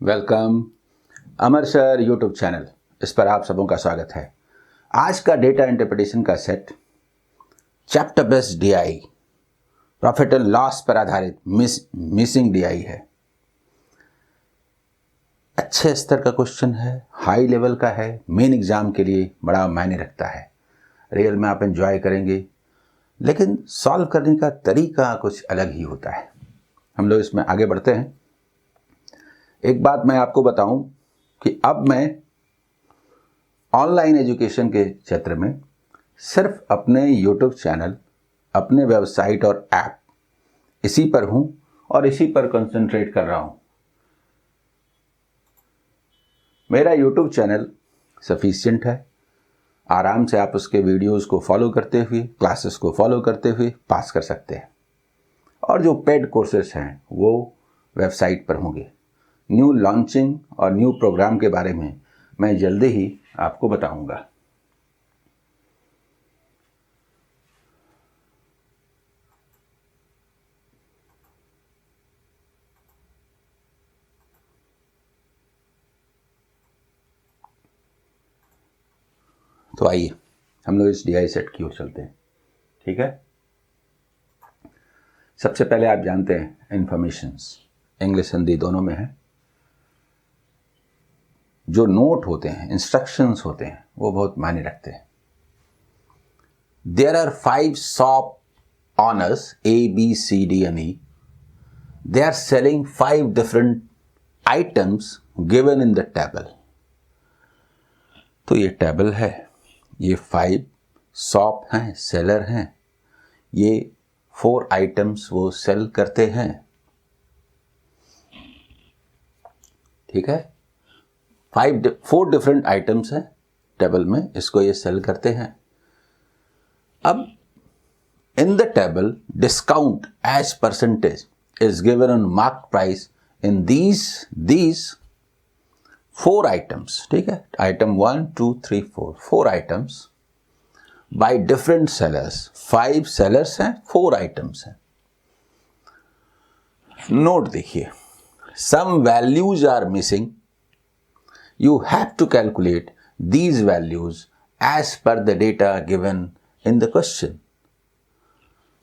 Welcome अमर sir YouTube channel, इस पर आप सबों का स्वागत है। आज का डेटा इंटरप्रिटेशन का set chapter based DI, profit and loss पर आधारित मिसिंग डीआई है। अच्छे स्तर का क्वेश्चन है, हाई लेवल का है, मेन एग्जाम के लिए बड़ा मायने रखता है। रियल में आप एंजॉय करेंगे, लेकिन सॉल्व करने का तरीका कुछ अलग ही होता है। हम लोग इसमें आगे बढ़ते हैं। एक बात मैं आपको बताऊं कि अब मैं ऑनलाइन एजुकेशन के क्षेत्र में सिर्फ अपने यूट्यूब चैनल, अपने वेबसाइट और ऐप, इसी पर हूं और इसी पर कंसंट्रेट कर रहा हूं। मेरा यूट्यूब चैनल सफिशिएंट है, आराम से आप उसके वीडियोस को फॉलो करते हुए, क्लासेस को फॉलो करते हुए पास कर सकते हैं। और जो पेड कोर्सेस हैं वो वेबसाइट पर होंगे। न्यू लॉन्चिंग और न्यू प्रोग्राम के बारे में मैं जल्दी ही आपको बताऊंगा। तो आइए हम लोग इस डीआई सेट की ओर चलते हैं। ठीक है, सबसे पहले आप जानते हैं इंफॉर्मेशंस इंग्लिश हिंदी दोनों में है। जो नोट होते हैं, इंस्ट्रक्शंस होते हैं, वो बहुत मायने रखते हैं। There are 5 shop owners A, B, C, D and E. They are selling 5 different items given in the table. तो ये टेबल है, ये 5 शॉप हैं, सेलर हैं, ये 4 आइटम्स वो सेल करते हैं। ठीक है, 4 डिफरेंट आइटम्स हैं टेबल में, इसको ये सेल करते हैं। अब in the table, discount as percentage is given on marked price in these 4 items. ठीक है, item 1, 2, 3, 4 items by different sellers. 5 sellers हैं, 4 items हैं। नोट देखिए, some values are missing. You have to calculate these values as per the data given in the question.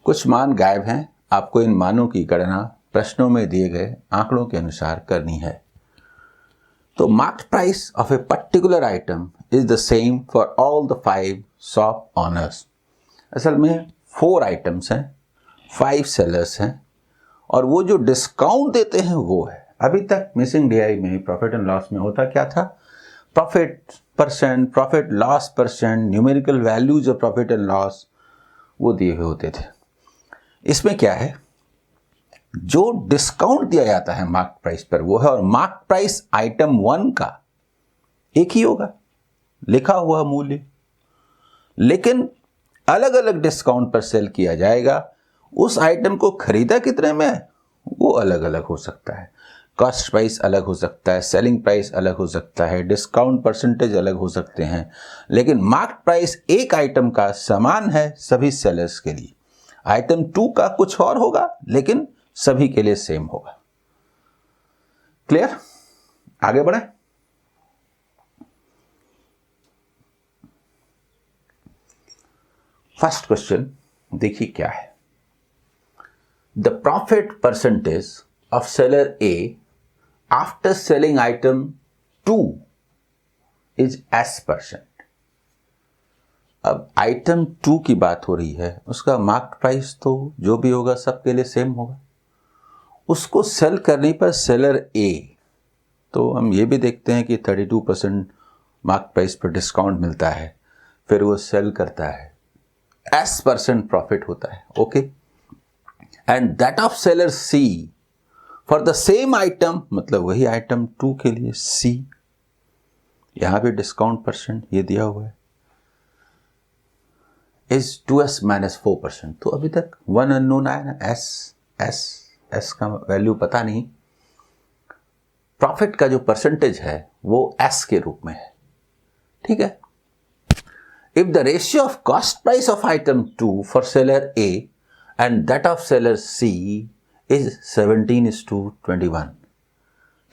कुछ मान गायब हैं, आपको इन मानों की गणना प्रश्नों में दिए गए आंकड़ों के अनुसार करनी है। तो marked price of a particular item is the same for all the 5 shop honours. असल में 4 आइटम्स हैं, 5 सेलर्स हैं, और वो जो डिस्काउंट देते हैं वो है। अभी तक मिसिंग डीआई में, प्रॉफिट एंड लॉस में होता क्या था? Profit percent, profit loss percent, numerical values of profit and loss वो दिए हुए होते थे। इसमें क्या है, जो डिस्काउंट दिया जाता है मार्क प्राइस पर वो है, और मार्क प्राइस आइटम 1 का एक ही होगा, लिखा हुआ मूल्य, लेकिन अलग अलग डिस्काउंट पर सेल किया जाएगा। उस आइटम को खरीदा कितने में वो अलग अलग हो सकता है, कॉस्ट प्राइस अलग हो सकता है, सेलिंग प्राइस अलग हो सकता है, डिस्काउंट परसेंटेज अलग हो सकते हैं, लेकिन मार्क प्राइस एक आइटम का समान है सभी सेलर्स के लिए। आइटम 2 का कुछ और होगा, लेकिन सभी के लिए सेम होगा। क्लियर? आगे बढ़े। फर्स्ट क्वेश्चन देखिए क्या है। The profit percentage of seller A after selling item 2 is S%। अब आइटम 2 की बात हो रही है, उसका मार्क प्राइस तो जो भी होगा सबके लिए सेम होगा। उसको सेल करने पर सेलर ए, तो हम ये भी देखते हैं कि 32% मार्क प्राइस पर डिस्काउंट मिलता है, फिर वो सेल करता है, S% प्रॉफिट होता है। Okay, and that of seller C for the same item, मतलब वही आइटम 2 के लिए सी, यहां भी डिस्काउंट परसेंट ये दिया हुआ है, is 2S minus 4%। तो अभी तक 1 अननोन आया ना, S का वैल्यू पता नहीं। प्रॉफिट का जो परसेंटेज है वो S के रूप में है। ठीक है, if the ratio of cost price of item 2 for seller A and that of seller C is 17:21,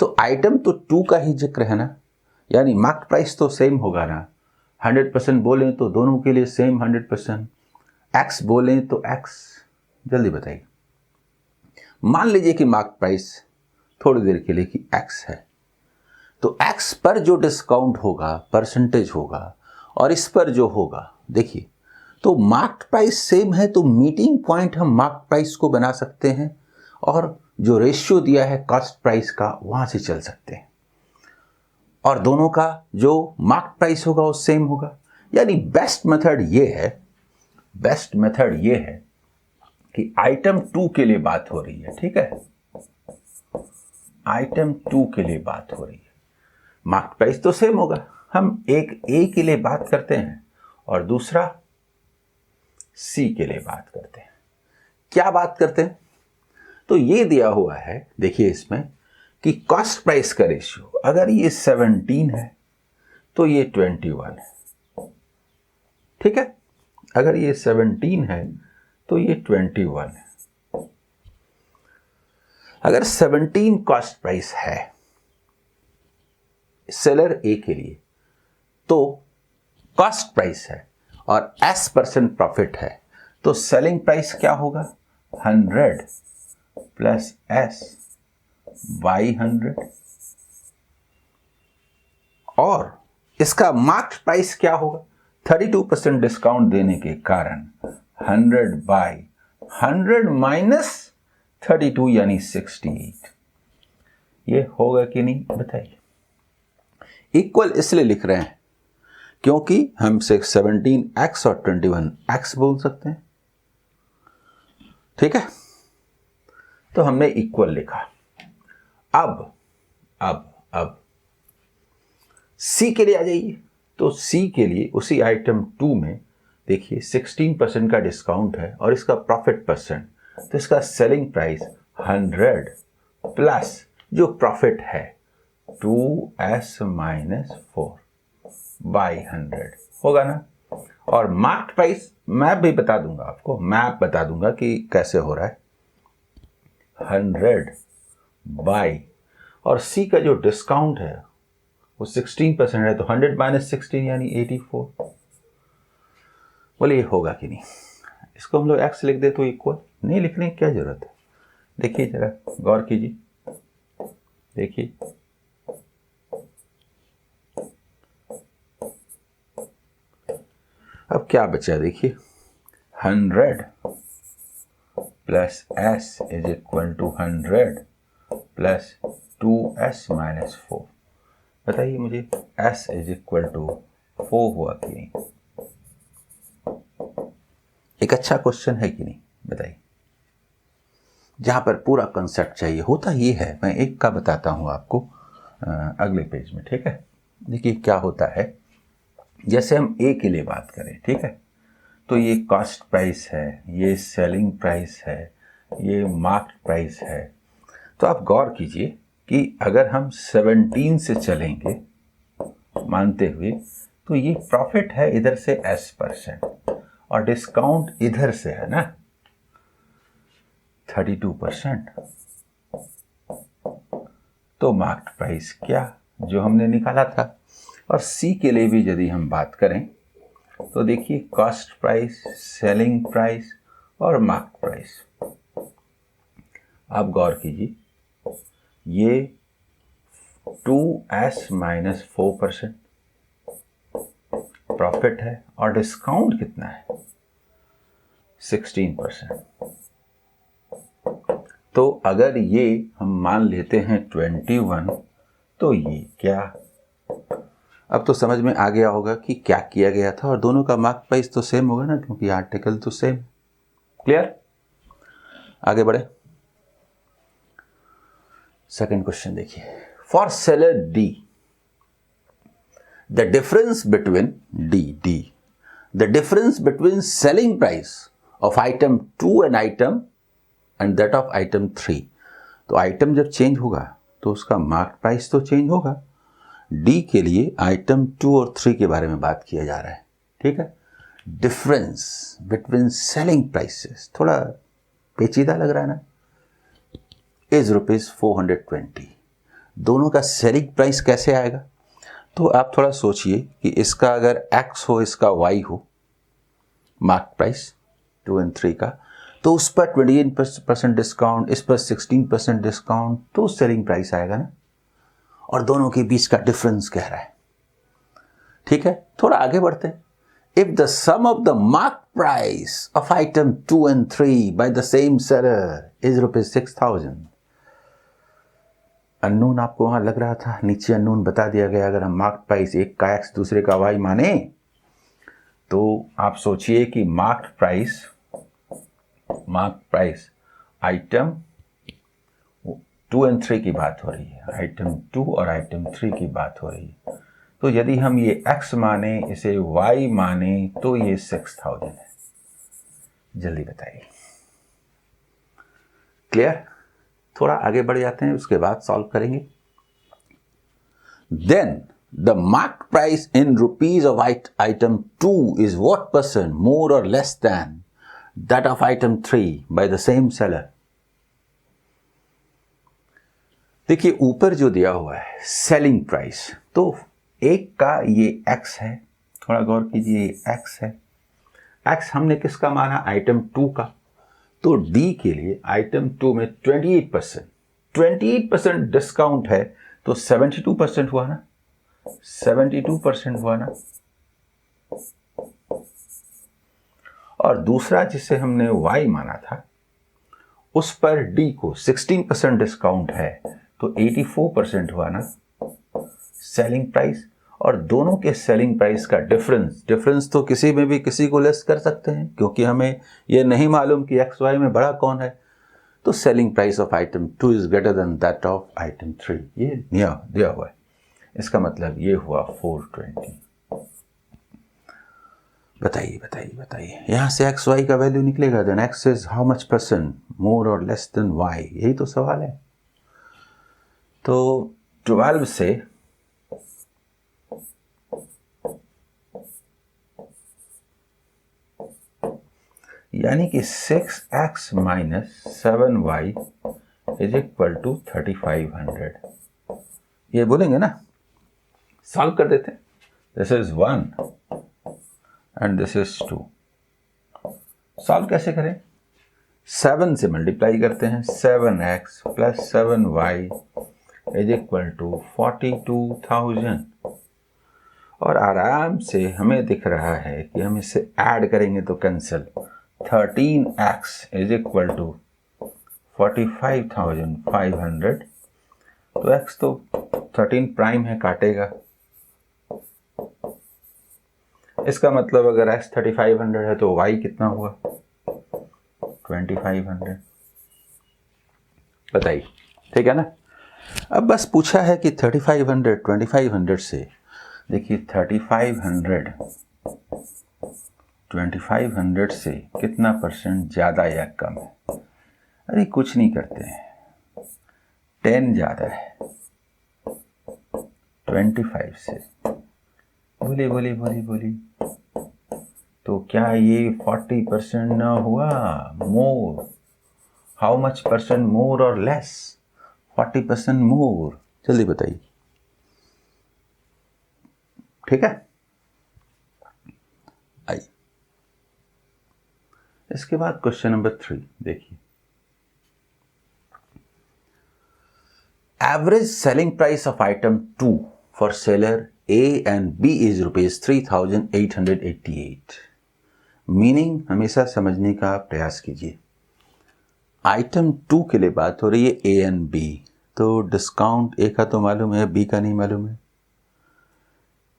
तो आइटम तो 2 का ही जिक्र है ना, यानी मार्केट प्राइस तो सेम होगा ना। 100% बोलें तो दोनों के लिए सेम 100%, एक्स बोलें तो एक्स। जल्दी बताइए। मान लीजिए कि मार्केट प्राइस थोड़ी देर के लिए कि एक्स है, तो एक्स पर जो डिस्काउंट होगा परसेंटेज होगा, और इस पर जो होगा, देखिए तो मार्केट प्राइस सेम है तो मीटिंग पॉइंट हम मार्केट प्राइस को बना सकते हैं, और जो रेशियो दिया है कॉस्ट प्राइस का वहां से चल सकते हैं, और दोनों का जो मार्केट प्राइस होगा वो सेम होगा। यानी बेस्ट मेथड ये है कि आइटम 2 के लिए बात हो रही है, ठीक है, आइटम 2 के लिए बात हो रही है, मार्केट प्राइस तो सेम होगा, हम एक ए के लिए बात करते हैं और दूसरा सी के लिए बात करते हैं। क्या बात करते हैं? तो ये दिया हुआ है, देखिए इसमें कि कॉस्ट प्राइस का रेशियो अगर ये 17 है तो ये 21 है, ठीक है, अगर ये 17 है तो ये 21 है। अगर 17 कॉस्ट प्राइस है सेलर ए के लिए, तो कॉस्ट प्राइस है और S% प्रॉफिट है, तो सेलिंग प्राइस क्या होगा? 100 प्लस S बाई 100, और इसका मार्केट प्राइस क्या होगा? 32% डिस्काउंट देने के कारण 100 बाई 100 माइनस 32 यानी 68। ये होगा कि नहीं बताइए। इक्वल इसलिए लिख रहे हैं क्योंकि हम 17x और 21x बोल सकते हैं, ठीक है, तो हमने इक्वल लिखा। अब सी के लिए आ जाइए। तो सी के लिए उसी आइटम 2 में देखिए 16% का डिस्काउंट है और इसका प्रॉफिट परसेंट, तो इसका सेलिंग प्राइस 100 प्लस जो प्रॉफिट है 2s माइनस 4 बाई 100 होगा ना। और मार्केट प्राइस मैं भी बता दूंगा आपको, मैं बता दूंगा कि कैसे हो रहा है। 100 बाई, और सी का जो डिस्काउंट है वो 16% है, तो 100 माइनस 16 यानी 84। बोले ये होगा कि नहीं? इसको हम लोग एक्स लिख दे तो इक्वल, नहीं लिखने की क्या जरूरत है। देखिए जरा गौर कीजिए, देखिए अब क्या बचा, देखिए 100 plus s is equal to 100 plus 2s minus 4। बताइए मुझे s इज इक्वल टू 4 हुआ कि नहीं? एक अच्छा क्वेश्चन है कि नहीं बताइए, जहां पर पूरा कंसेप्ट चाहिए। होता ये है, मैं एक का बताता हूं आपको अगले पेज में, ठीक है। देखिए क्या होता है, जैसे हम ए के लिए बात करें, ठीक है, तो ये कॉस्ट प्राइस है, ये सेलिंग प्राइस है, ये मार्केट प्राइस है। तो आप गौर कीजिए कि अगर हम 17 से चलेंगे मानते हुए, तो ये प्रॉफिट है इधर से S% और डिस्काउंट इधर से है ना 32%। तो मार्केट प्राइस क्या जो हमने निकाला था। और सी के लिए भी यदि हम बात करें तो देखिए कॉस्ट प्राइस, सेलिंग प्राइस और मार्केट प्राइस। आप गौर कीजिए, ये 2s माइनस 4% प्रॉफिट है और डिस्काउंट कितना है 16%। तो अगर ये हम मान लेते हैं 21, तो ये क्या, अब तो समझ में आ गया होगा कि क्या किया गया था, और दोनों का मार्केट प्राइस तो सेम होगा ना क्योंकि आर्टिकल तो सेम। क्लियर? आगे बढ़े। सेकंड क्वेश्चन देखिए, for seller D the difference between selling price of item 2 and that of item 3। तो आइटम जब चेंज होगा तो उसका मार्केट प्राइस तो चेंज होगा। डी के लिए आइटम 2 और 3 के बारे में बात किया जा रहा है, ठीक है। डिफरेंस बिटवीन सेलिंग प्राइसेस, थोड़ा पेचीदा लग रहा है ना, इज ₹420, दोनों का सेलिंग प्राइस कैसे आएगा? तो आप थोड़ा सोचिए कि इसका अगर x हो, इसका y हो, मार्क प्राइस 2 और 3 का, तो उस पर 28% डिस्काउंट, इस पर 16% डिस्काउंट, तो सेलिंग प्राइस आएगा ना। और दोनों के बीच का डिफरेंस कह रहा है। ठीक है, थोड़ा आगे बढ़ते हैं। If the sum of the mark price of item 2 और 3 by the same seller is ₹6,000, unknown आपको वहां लग रहा था, नीचे अननोन बता दिया गया। अगर हम मार्क प्राइस एक का x दूसरे का y माने, तो आप सोचिए कि मार्क प्राइस आइटम 2 और 3 की बात हो रही है, आइटम 2 और आइटम 3 की बात हो रही है। तो यदि हम ये x माने, इसे y माने, तो ये 6,000 है। जल्दी बताइए। क्लियर? थोड़ा आगे बढ़ जाते हैं, उसके बाद सॉल्व करेंगे। Then the mark price in rupees of item 2 is what percent more और less than that of item 3 by the same seller. देखिए ऊपर जो दिया हुआ है सेलिंग प्राइस, तो एक का ये x है, थोड़ा गौर कीजिए, ये x है। x हमने किसका माना? आइटम 2 का। तो D के लिए आइटम 2 में 28% डिस्काउंट है, तो 72% हुआ ना, 72% हुआ ना। और दूसरा जिसे हमने Y माना था, उस पर D को 16% डिस्काउंट है, तो 84% हुआ ना सेलिंग प्राइस। और दोनों के सेलिंग प्राइस का डिफरेंस तो किसी में भी किसी को लेस कर सकते हैं, क्योंकि हमें यह नहीं मालूम कि एक्स वाई में बड़ा कौन है। तो selling price of item 2 is greater than that of item 3, ये दिया हुआ है। इसका मतलब ये हुआ 420। बताइए यहां से एक्स वाई का वैल्यू निकलेगा, then X is how much percent more और लेस देन वाई, यही तो सवाल है। तो 12 से यानी कि 6x minus 7y is equal to 3500, ये बोलेंगे ना। सॉल्व कर देते हैं। This is 1 and this is 2। Solve कैसे करें? 7 से मल्टीप्लाई करते हैं, 7x plus 7y is equal to 42,000। और आराम से हमें दिख रहा है कि हम इसे ऐड करेंगे तो cancel, 13x is equal to 45,500। तो x तो 13 प्राइम है, काटेगा। इसका मतलब अगर x 3500 है तो y कितना हुआ? 2500। बताइए, ठीक है ना। अब बस पूछा है कि 2500 से, देखिए 2500 से कितना परसेंट ज़्यादा या कम है? अरे कुछ नहीं करते हैं, 10 ज़्यादा है 25 से। बोली तो क्या ये 40% ना हुआ? मोर, हाउ मच परसेंट मोर और लेस? 40% मोर। जल्दी बताइए, ठीक है। आइए इसके बाद क्वेश्चन नंबर 3 देखिए। Average selling price of item 2 for seller A and B is ₹3,888। Meaning हमेशा समझने का प्रयास कीजिए। आइटम 2 के लिए बात हो रही है, A and B, तो डिस्काउंट A का तो मालूम है, B का नहीं मालूम है।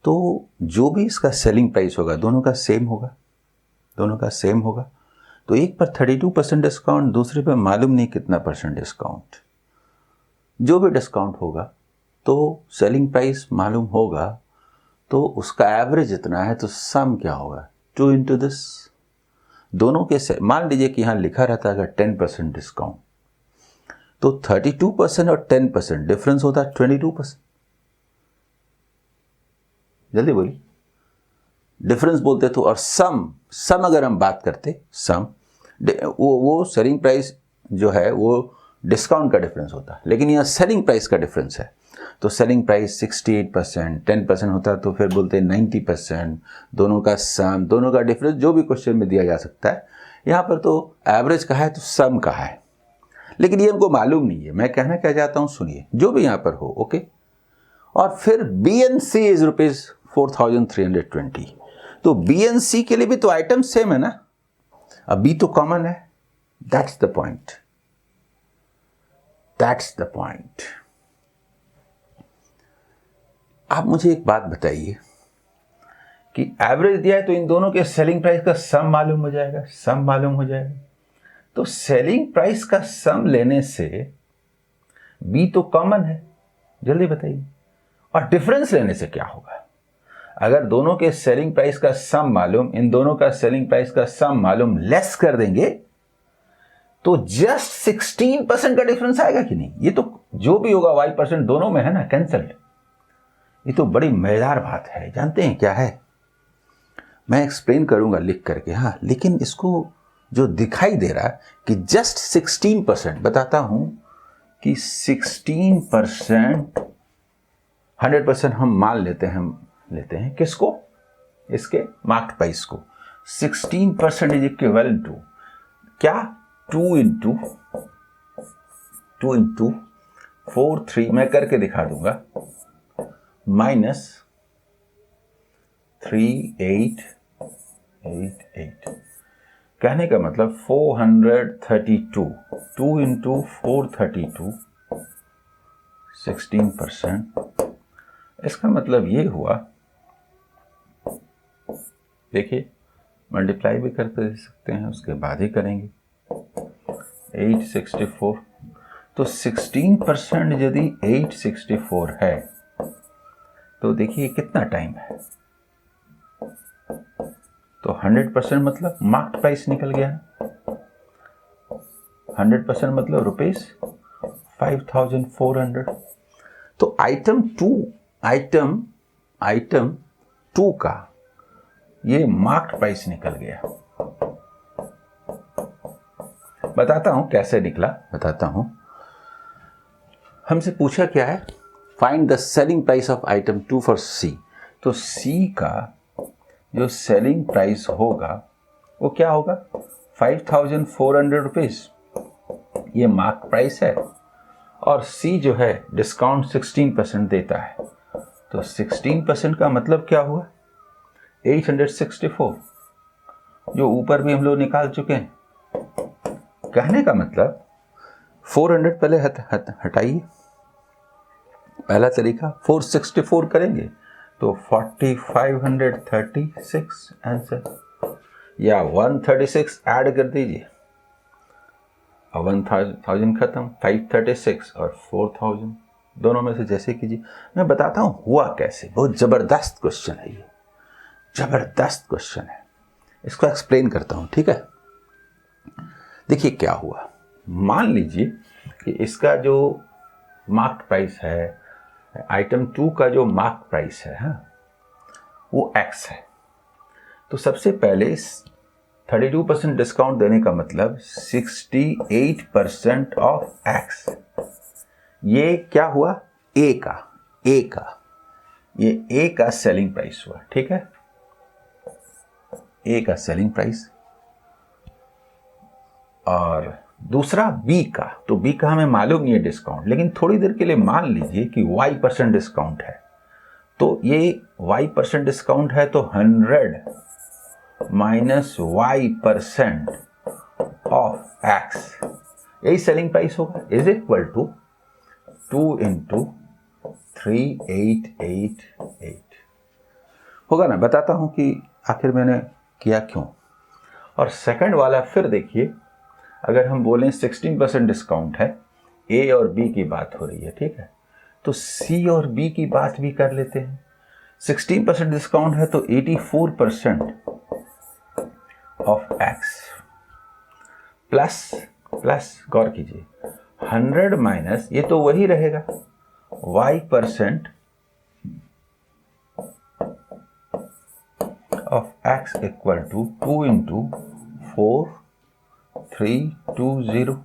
तो जो भी इसका सेलिंग प्राइस होगा दोनों का सेम होगा। तो एक पर 32% डिस्काउंट, दूसरे पर मालूम नहीं कितना परसेंट डिस्काउंट। जो भी डिस्काउंट होगा तो सेलिंग प्राइस मालूम होगा, तो उसका एवरेज इतना है, तो सम क्या होगा? 2 इंटू दिस। दोनों के से मान लीजिए कि यहाँ लिखा रहता है 10% डिस्काउंट, तो 32% और 10% डिफरेंस होता है 22%। जल्दी बोलिए, डिफरेंस बोलते तो। और सम अगर हम बात करते, सम वो सेलिंग प्राइस जो है वो डिस्काउंट का डिफरेंस होता, लेकिन यहाँ सेलिंग प्राइस का डिफरेंस है। तो सेलिंग प्राइस 68%, 10% होता तो फिर बोलते हैं 90%, दोनों का सम, दोनों का डिफरेंस, जो भी क्वेश्चन में दिया जा सकता है। यहाँ पर तो एवरेज कहा है तो सम कहा है, लेकिन ये हमको मालूम नहीं है। मैं कहना क्या चाहता हूँ, सुनिए, जो भी यहाँ पर हो, ओके। और फिर BNC इज ₹4,320। तो BNC के लिए भी तो आइटम सेम है ना, अब B तो कॉमन है। That's the point, that's the point. आप मुझे एक बात बताइए कि एवरेज दिया है तो इन दोनों के सेलिंग प्राइस का सम मालूम हो जाएगा, सम मालूम हो जाएगा। तो सेलिंग प्राइस का सम लेने से बी तो कॉमन है, जल्दी बताइए, और डिफरेंस लेने से क्या होगा? अगर दोनों के सेलिंग प्राइस का सम मालूम, इन दोनों का सेलिंग प्राइस का सम मालूम, लेस कर देंगे तो जस्ट 16% का डिफरेंस आएगा कि नहीं? ये तो जो भी होगा y% दोनों में है ना, कैंसल्ड। ये तो बड़ी मजेदार बात है। जानते हैं क्या है? मैं एक्सप्लेन करूंगा लिख करके, हाँ, लेकिन इसको जो दिखाई दे रहा है कि जस्ट 16%, बताता हूं कि 16%, 100% हम मान लेते हैं किसको? इसके मार्केट प्राइस को। 16% इज इक्विवेलेंट टू क्या? 2 इंटू 43, मैं करके दिखा दूंगा, माइनस 3888। कहने का मतलब 432, 2 इंटू 432, 16%। इसका मतलब ये हुआ, देखिए मल्टीप्लाई भी करते सकते हैं, उसके बाद ही करेंगे, 864। तो 16% यदि 864 है तो देखिए कितना टाइम है। तो 100% मतलब मार्केट प्राइस निकल गया, 100% मतलब ₹5,400। तो आइटम टू का ये मार्केट प्राइस निकल गया। बताता हूं कैसे निकला, बताता हूं। हमसे पूछा क्या है? Find the selling price of item 2 for C. तो सी का जो सेलिंग प्राइस होगा वो क्या होगा? 5,400 रुपीज, ये मार्क प्राइस है, और सी जो है डिस्काउंट 16% देता है। तो 16% का मतलब क्या हुआ? 864, जो ऊपर भी हम लोग निकाल चुके हैं। कहने का मतलब 400 पहले हटाइए, पहला तरीका 464 करेंगे तो 4536 आंसर, या 136 ऐड कर दीजिए, 1000 खत्म, 536 और 4000, दोनों में से जैसे कीजिए। मैं बताता हूं हुआ कैसे। बहुत जबरदस्त क्वेश्चन है ये, जबरदस्त क्वेश्चन है। इसको एक्सप्लेन करता हूं, ठीक है? देखिए क्या हुआ। मान लीजिए कि इसका जो मार्क प्राइस है, आइटम 2 का जो मार्क प्राइस है, हाँ, वो x है। तो सबसे पहले 32% डिस्काउंट देने का मतलब 68% ऑफ x। ये क्या हुआ? ए का ये ए का सेलिंग प्राइस हुआ, ठीक है? ए का सेलिंग प्राइस। और दूसरा बी का, तो बी का हमें मालूम नहीं है डिस्काउंट, लेकिन थोड़ी देर के लिए मान लीजिए कि y% डिस्काउंट है। तो ये y% डिस्काउंट है तो 100 माइनस y% ऑफ x, यही सेलिंग प्राइस होगा, इज इक्वल टू 2 इंटू 3888 होगा ना। बताता हूं कि आखिर मैंने किया क्यों। और सेकंड वाला फिर देखिए, अगर हम बोलें 16% डिस्काउंट है, ए और बी की बात हो रही है, ठीक है? तो सी और बी की बात भी कर लेते हैं। 16% डिस्काउंट है तो 84% ऑफ एक्स प्लस गौर कीजिए 100 माइनस, ये तो वही रहेगा, y% of x equal to 2 into 4320।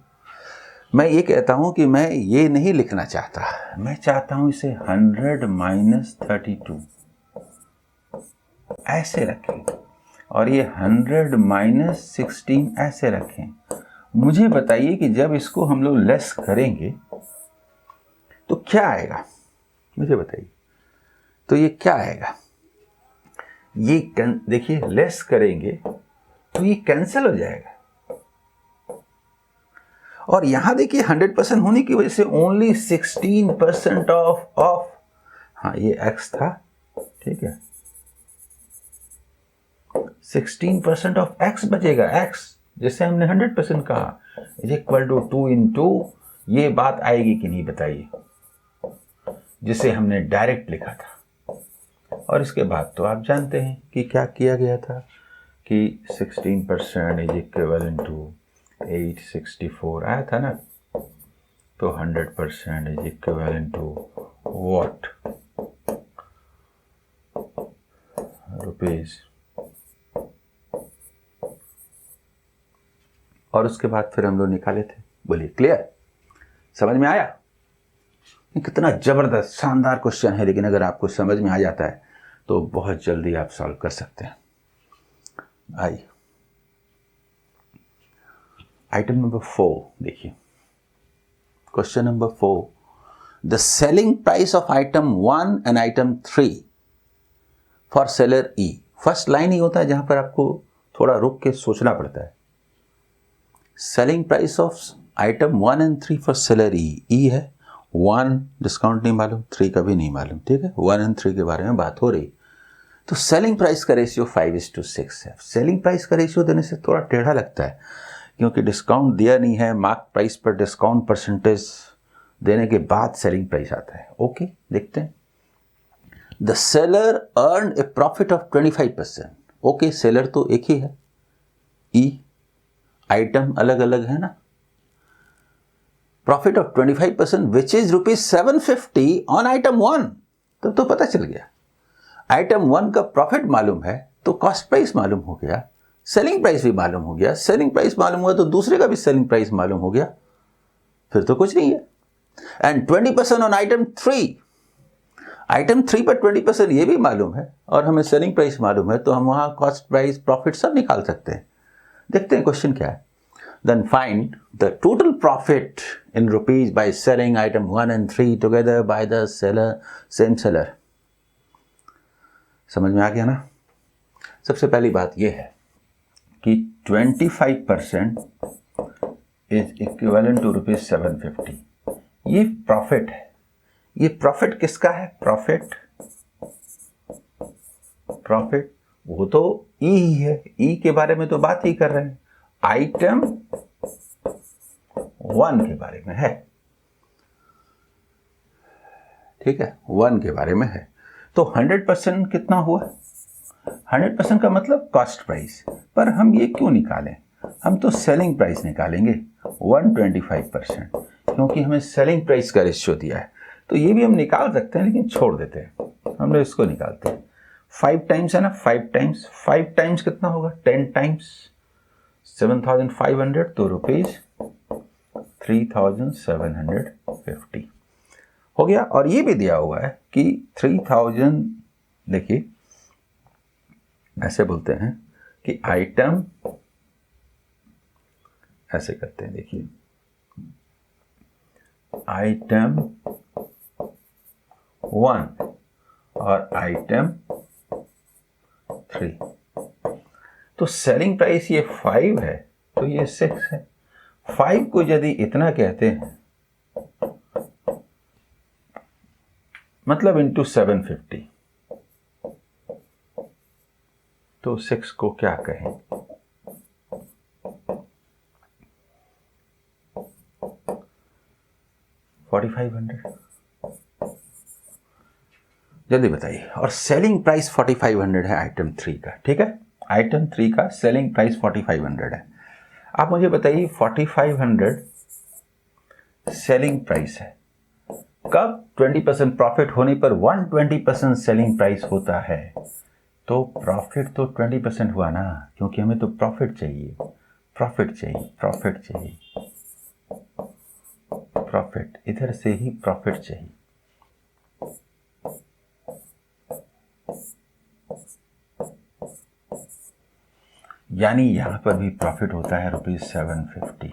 मैं ये कहता हूं कि मैं ये नहीं लिखना चाहता, मैं चाहता हूं इसे 100 माइनस 32 ऐसे रखें और ये 100 माइनस 16 ऐसे रखें। मुझे बताइए कि जब इसको हम लोग लेस करेंगे तो क्या आएगा, मुझे बताइए। तो ये क्या आएगा, ये देखिए लेस करेंगे तो ये कैंसिल हो जाएगा। और यहां देखिए 100% होने की वजह से ओनली 16% ऑफ हाँ ये x था, ठीक है, 16% ऑफ x बचेगा। x जैसे हमने 100% कहा इज इक्वल टू 2 इंटू, ये बात आएगी कि नहीं बताइए, जिसे हमने डायरेक्ट लिखा था। और इसके बाद तो आप जानते हैं कि क्या किया गया था कि 16% इज इक्वल टू 864 आया था ना। तो 100% is equal to what, rupees. और उसके बाद फिर हम लोग निकाले थे। बोलिए क्लियर, समझ में आया? कितना जबरदस्त शानदार क्वेश्चन है, लेकिन अगर आपको समझ में आ जाता है तो बहुत जल्दी आप सॉल्व कर सकते हैं। आइए आइटम नंबर 4 देखिए, question number 4, the selling price of item 1 and item 3 for seller E. First line ही होता है जहां पर आपको थोड़ा रुक के सोचना पड़ता है। Selling price of item 1 and 3 for seller E. E है, 1 डिस्काउंट नहीं मालूम, 3 का भी नहीं मालूम, ठीक है, 1 एंड 3 के बारे में बात हो रही। तो सेलिंग प्राइस का रेशियो 5:6 है। सेलिंग प्राइस का रेशियो देने से थोड़ा टेढ़ा लगता है क्योंकि डिस्काउंट दिया नहीं है, मार्क प्राइस पर डिस्काउंट परसेंटेज देने के बाद सेलिंग प्राइस आता है। ओके देखते हैं। The seller earn A profit of 25%। Okay seller तो एक ही है, ई आइटम अलग अलग है ना। Profit of 25% which is ₹750 on item 1। तब तो पता चल गया, आइटम 1 का प्रॉफिट मालूम है तो कॉस्ट प्राइस मालूम हो गया, सेलिंग प्राइस भी मालूम हो गया, सेलिंग प्राइस मालूम हुआ तो दूसरे का भी सेलिंग प्राइस मालूम हो गया, फिर तो कुछ नहीं है। And 20% on item 3। आइटम 3 पर 20% ये भी मालूम है और हमें सेलिंग प्राइस मालूम है, तो हम वहां कॉस्ट प्राइस प्रॉफिट सब निकाल सकते हैं। देखते हैं क्वेश्चन क्या है। Then find the total profit in rupees by selling item 1 and 3 together by the seller, same seller. समझ में आ गया ना? सबसे पहली बात यह है कि 25% is equivalent to ₹750। ये प्रॉफिट है। ये प्रॉफिट किसका है? प्रॉफिट वो तो ई ही है, ई के बारे में तो बात ही कर रहे हैं, आइटम 1 के बारे में है, ठीक है, 1 के बारे में है। तो 100% कितना हुआ? 100% का मतलब कॉस्ट प्राइस, पर हम ये क्यों निकालें, हम तो सेलिंग प्राइस निकालेंगे 125%, क्योंकि हमें सेलिंग प्राइस का रेशियो दिया है। तो ये भी हम निकाल सकते हैं लेकिन छोड़ देते हैं, हम लोग इसको निकालते हैं। 5 टाइम्स है ना, 5 टाइम्स कितना होगा? 10 टाइम्स 7,500 तो रुपीज 3,750 हो गया। और ये भी दिया हुआ है कि 3,000, देखिए ऐसे बोलते हैं कि आइटम, ऐसे करते हैं, देखिए आइटम 1 और आइटम 3। तो सेलिंग प्राइस ये 5 है तो ये 6 है। 5 को यदि इतना कहते हैं मतलब इंटू 750, तो 6 को क्या कहें? $4,500। जल्दी बताइए। और सेलिंग प्राइस 4,500 है आइटम 3 का, ठीक है, आइटम 3 का सेलिंग प्राइस 4,500 है। आप मुझे बताइए 4,500 सेलिंग प्राइस है, कब 20% प्रॉफिट होने पर 120% सेलिंग प्राइस होता है, तो प्रॉफिट तो 20% हुआ ना, क्योंकि हमें तो प्रॉफिट चाहिए। प्रॉफिट, इधर से ही प्रॉफिट चाहिए। यानी यहां पर भी प्रॉफिट होता है ₹750।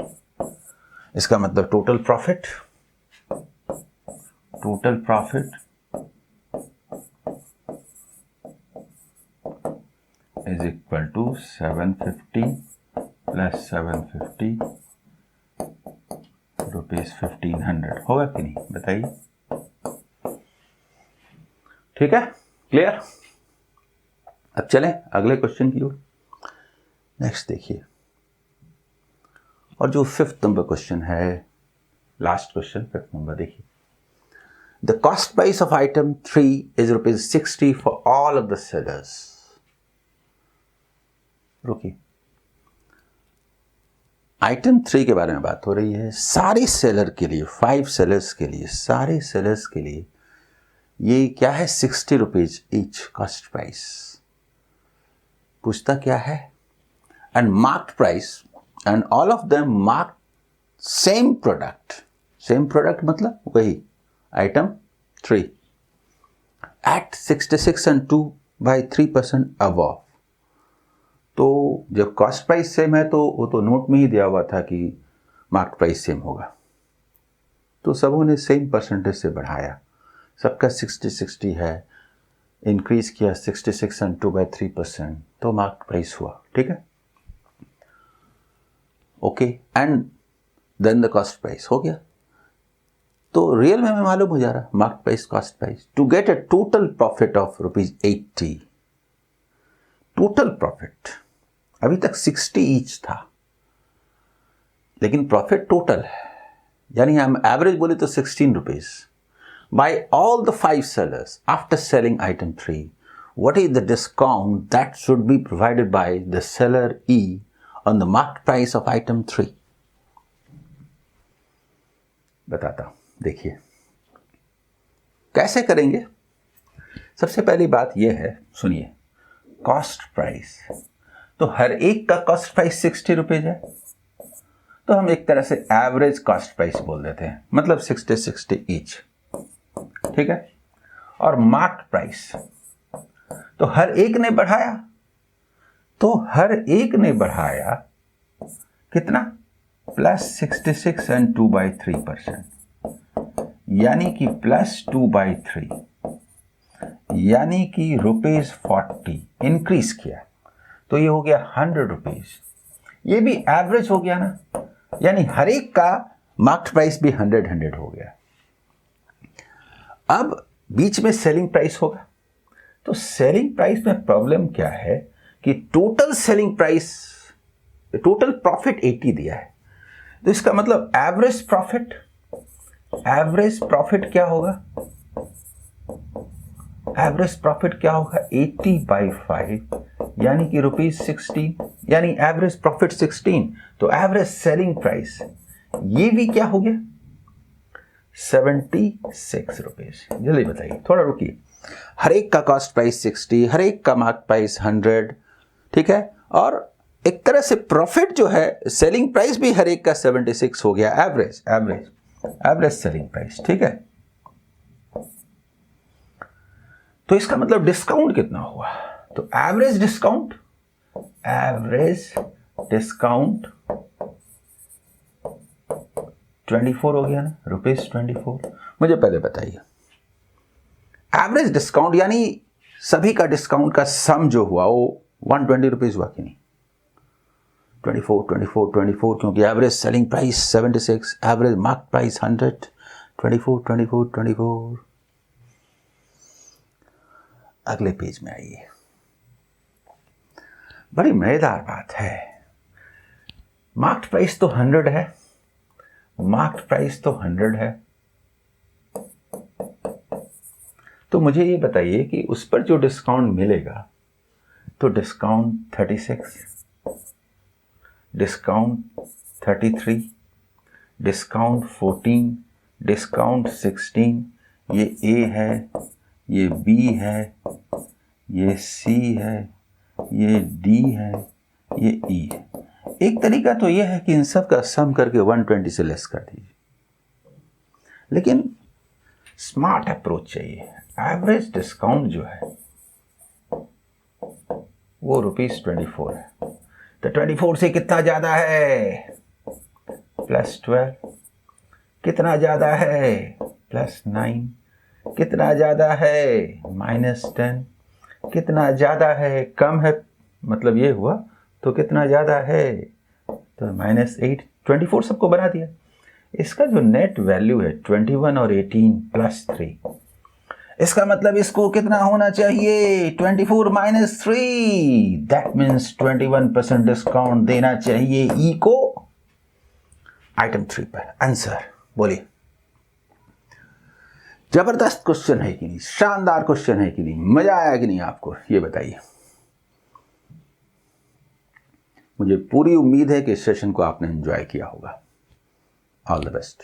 इसका मतलब total profit is equal to 750 plus 750 ₹1500 होगा कि नहीं, बताइए। ठीक है, क्लियर। अब चलें अगले क्वेश्चन की ओर। नेक्स्ट देखिए, और जो 5th नंबर क्वेश्चन है, लास्ट क्वेश्चन 5th नंबर देखिए। The cost price of item 3 is ₹60 for all of the sellers. रुकिए, आइटम 3 के बारे में बात हो रही है। सारे सेलर के लिए, 5 सेलर्स के लिए, सारे सेलर्स के लिए ये क्या है, ₹60 ईच कॉस्ट प्राइस। पूछता क्या है, and marked price and all of them marked same product. Same product मतलब वही आइटम 3 एट 66 and 2/3% अबव। तो जब कॉस्ट प्राइस सेम है तो वो तो नोट में ही दिया हुआ था कि मार्केट प्राइस सेम होगा, तो सबों ने सेम परसेंटेज से बढ़ाया। सबका 60-60 है, इंक्रीज किया 66 and 2/3%, तो मार्केट प्राइस हुआ। ठीक है, okay, and then the cost price हो गया। तो रियल में हमें मालूम हो जा रहा market price, cost price. To get a total profit of ₹80, total profit अभी तक 60 ईच था, लेकिन प्रॉफिट टोटल है, यानी हम एवरेज बोले तो ₹16 by all the 5 sellers after selling item 3। what is the discount that should be provided by the seller E on the market price of item 3? बताता हूं, देखिए कैसे करेंगे। सबसे पहली बात यह है, सुनिए, कॉस्ट प्राइस, तो हर एक का कॉस्ट प्राइस ₹60 है, तो हम एक तरह से एवरेज कॉस्ट प्राइस बोल देते हैं, मतलब 60-60 ईच। ठीक है, और मार्केट प्राइस, तो हर एक ने बढ़ाया, तो हर एक ने बढ़ाया कितना, प्लस 66 and 2/3%, यानी कि प्लस 2/3, यानी कि ₹40 इंक्रीज किया, तो ये हो गया ₹100। ये भी एवरेज हो गया ना, यानी हर एक का मार्केट प्राइस भी 100 हो गया। अब बीच में सेलिंग प्राइस होगा, तो सेलिंग प्राइस में प्रॉब्लम क्या है कि total selling price, total profit 80 दिया है, तो इसका मतलब एवरेज प्रॉफिट क्या होगा, एवरेज प्रॉफिट क्या होगा, 80/5, यानी कि ₹16, यानी एवरेज प्रॉफिट 16, तो एवरेज सेलिंग प्राइस ये भी क्या हो गया, ₹76। जल्दी बताइए, थोड़ा रुकिए। हर एक का कॉस्ट प्राइस 60, हर एक का मार्केट प्राइस 100, ठीक है, और एक तरह से प्रॉफिट जो है, सेलिंग प्राइस भी हर एक का 76 हो गया, एवरेज सेलिंग प्राइस। ठीक है, तो इसका मतलब डिस्काउंट कितना हुआ, तो एवरेज डिस्काउंट ₹24 हो गया ना, ₹24। मुझे पहले बताइए, एवरेज डिस्काउंट यानी सभी का डिस्काउंट का सम जो हुआ वो ₹120 हुआ कि नहीं, 24, क्योंकि average selling price 76, average market price 100, 24। अगले पेज में आइए, बड़ी मजेदार बात है। मार्केट प्राइस तो 100 है, तो मुझे ये बताइए कि उस पर जो डिस्काउंट मिलेगा, तो डिस्काउंट 36, डिस्काउंट 33, डिस्काउंट 14, डिस्काउंट 16, ये A है, ये B है, ये C है, ये D है, ये E है। एक तरीका तो यह है कि इन सब का सम करके 120 से लेस कर दीजिए, लेकिन स्मार्ट अप्रोच चाहिए। एवरेज डिस्काउंट जो है वो ₹24 है, तो 24 से कितना ज़्यादा है? +12। कितना ज़्यादा है? +9। कितना ज़्यादा है? -10। कितना ज़्यादा है? कम है, मतलब ये हुआ, तो कितना ज़्यादा है? तो -8। 24 सबको बना दिया। इसका जो नेट वैल्यू है 21 और 18 +3, इसका मतलब इसको कितना होना चाहिए? 24 - 3, दैट मीन्स 21% डिस्काउंट देना चाहिए ई को आइटम 3 पर। आंसर बोलिए। जबरदस्त क्वेश्चन है कि नहीं? शानदार क्वेश्चन है कि नहीं? मजा आया कि नहीं आपको? ये बताइए। मुझे पूरी उम्मीद है कि इस सेशन को आपने एंजॉय किया होगा। All the best.